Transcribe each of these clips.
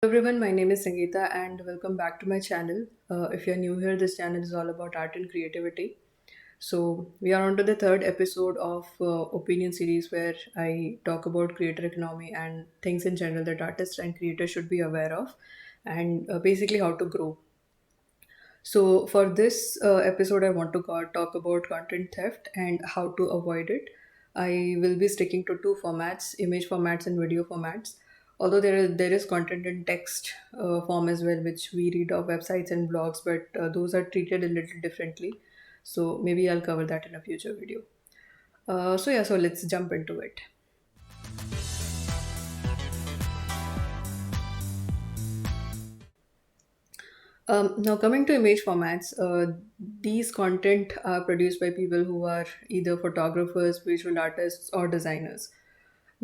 Everyone, my name is Sangeeta and welcome back to my channel. If you're new here, this channel is all about art and creativity. So, we are on to the third episode of opinion series where I talk about creator economy and things in general that artists and creators should be aware of, and basically how to grow. So, for this episode, I want to talk about content theft and how to avoid it. I will be sticking to two formats: image formats and video formats. Although there is content in text form as well, which we read off websites and blogs, but those are treated a little differently. So maybe I'll cover that in a future video. So let's jump into it. Now, coming to image formats, these content are produced by people who are either photographers, visual artists, or designers.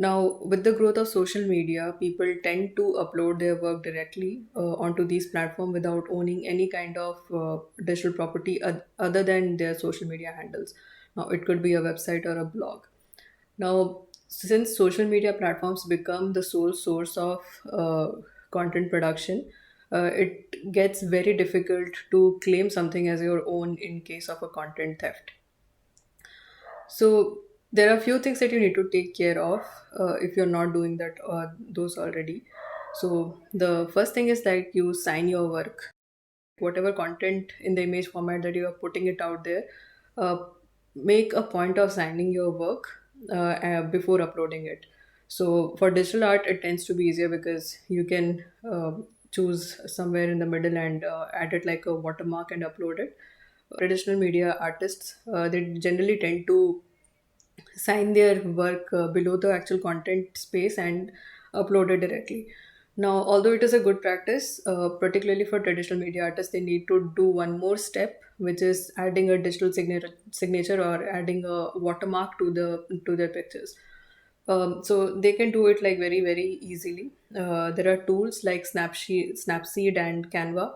Now, with the growth of social media, people tend to upload their work directly onto these platforms without owning any kind of digital property other than their social media handles. Now, it could be a website or a blog. Now, since social media platforms become the sole source of content production, it gets very difficult to claim something as your own in case of a content theft. So there are a few things that you need to take care of if you're not doing that or those already. So the first thing is that you sign your work, whatever content in the image format that you are putting it out there. Uh, Make a point of signing your work before uploading it. So for digital art, it tends to be easier because you can choose somewhere in the middle and add it like a watermark and upload it. Traditional media artists, they generally tend to sign their work below the actual content space and upload it directly. Now, although it is a good practice, particularly for traditional media artists, they need to do one more step, which is adding a digital signature or adding a watermark to their pictures. So they can do it like very easily. There are tools like Snapseed and Canva,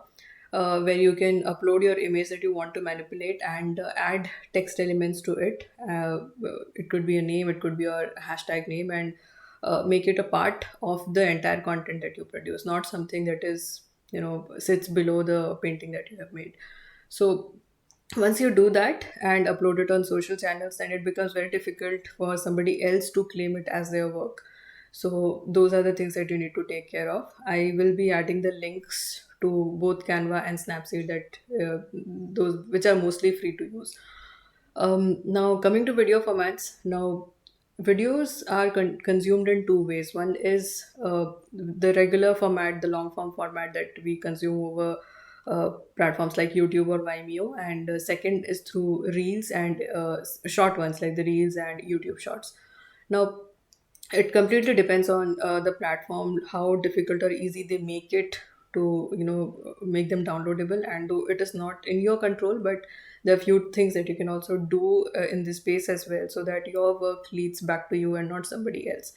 where you can upload your image that you want to manipulate and add text elements to it. It could be a name, it could be your hashtag name, and make it a part of the entire content that you produce, not something that is sits below the painting that you have made. So once you do that and upload it on social channels, then it becomes very difficult for somebody else to claim it as their work. So those are the things that you need to take care of. I will be adding the links to both Canva and Snapseed, that those which are mostly free to use. Now, coming to video formats. Now, videos are consumed in two ways. One is the regular format, the long form format that we consume over platforms like YouTube or Vimeo, and second is through reels and short ones like the reels and YouTube shorts. Now, it completely depends on the platform, how difficult or easy they make it to make them downloadable. And though it is not in your control, but there are few things that you can also do in this space as well, so that your work leads back to you and not somebody else.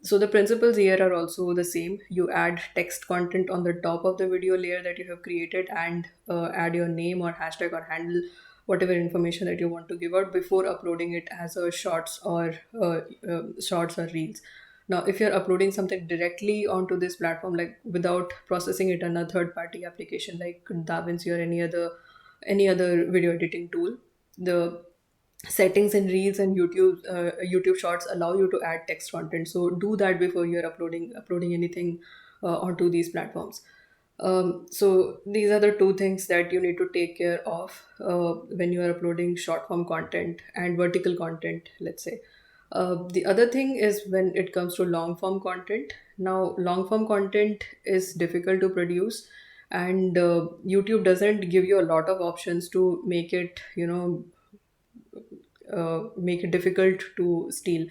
So the principles here are also the same. You add text content on the top of the video layer that you have created, and add your name or hashtag or handle, whatever information that you want to give out before uploading it as a shorts or reels. Now, if you're uploading something directly onto this platform, like without processing it on a third party application like DaVinci or any other video editing tool, the settings in reels and YouTube shorts allow you to add text content. So do that before you're uploading anything onto these platforms. So these are the two things that you need to take care of when you are uploading short form content and vertical content, let's say. The other thing is when it comes to long form content. Now, long form content is difficult to produce, and YouTube doesn't give you a lot of options to make it difficult to steal.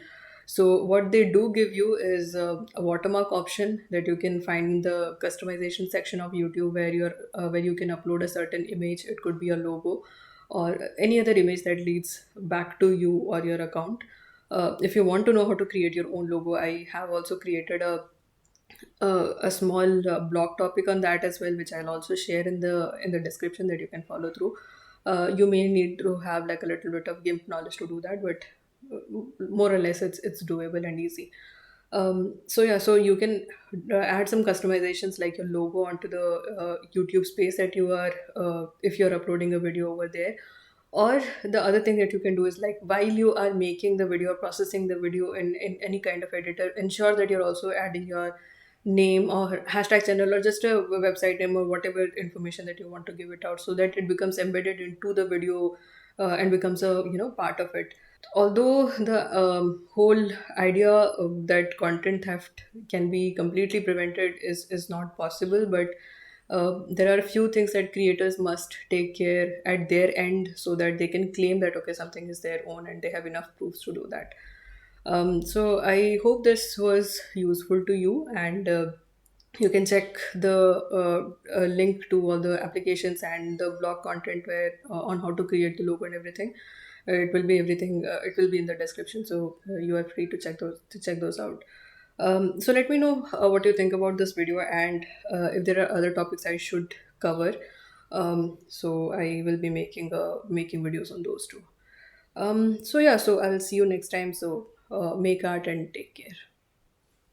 So what they do give you is a watermark option that you can find in the customization section of YouTube, where you can upload a certain image. It could be a logo or any other image that leads back to you or your account. If you want to know how to create your own logo, I have also created a small blog topic on that as well, which I'll also share in the description that you can follow through. You may need to have like a little bit of GIMP knowledge to do that, but more or less it's doable and easy. So yeah, so you can add some customizations like your logo onto the YouTube space that you are, if you're uploading a video over there. Or the other thing that you can do is, like, while you are making the video, processing the video in any kind of editor, ensure that you're also adding your name or hashtag channel or just a website name or whatever information that you want to give it out, so that it becomes embedded into the video, and becomes a part of it. Although the whole idea that content theft can be completely prevented is not possible, but there are a few things that creators must take care at their end, so that they can claim that okay, something is their own and they have enough proofs to do that. So I hope this was useful to you, and you can check the link to all the applications and the blog content where on how to create the logo and everything. It will be everything. It will be in the description, so you are free to check those out. So let me know what you think about this video, and if there are other topics I should cover. So I will be making videos on those too. So yeah, so I'll see you next time. So make art and take care.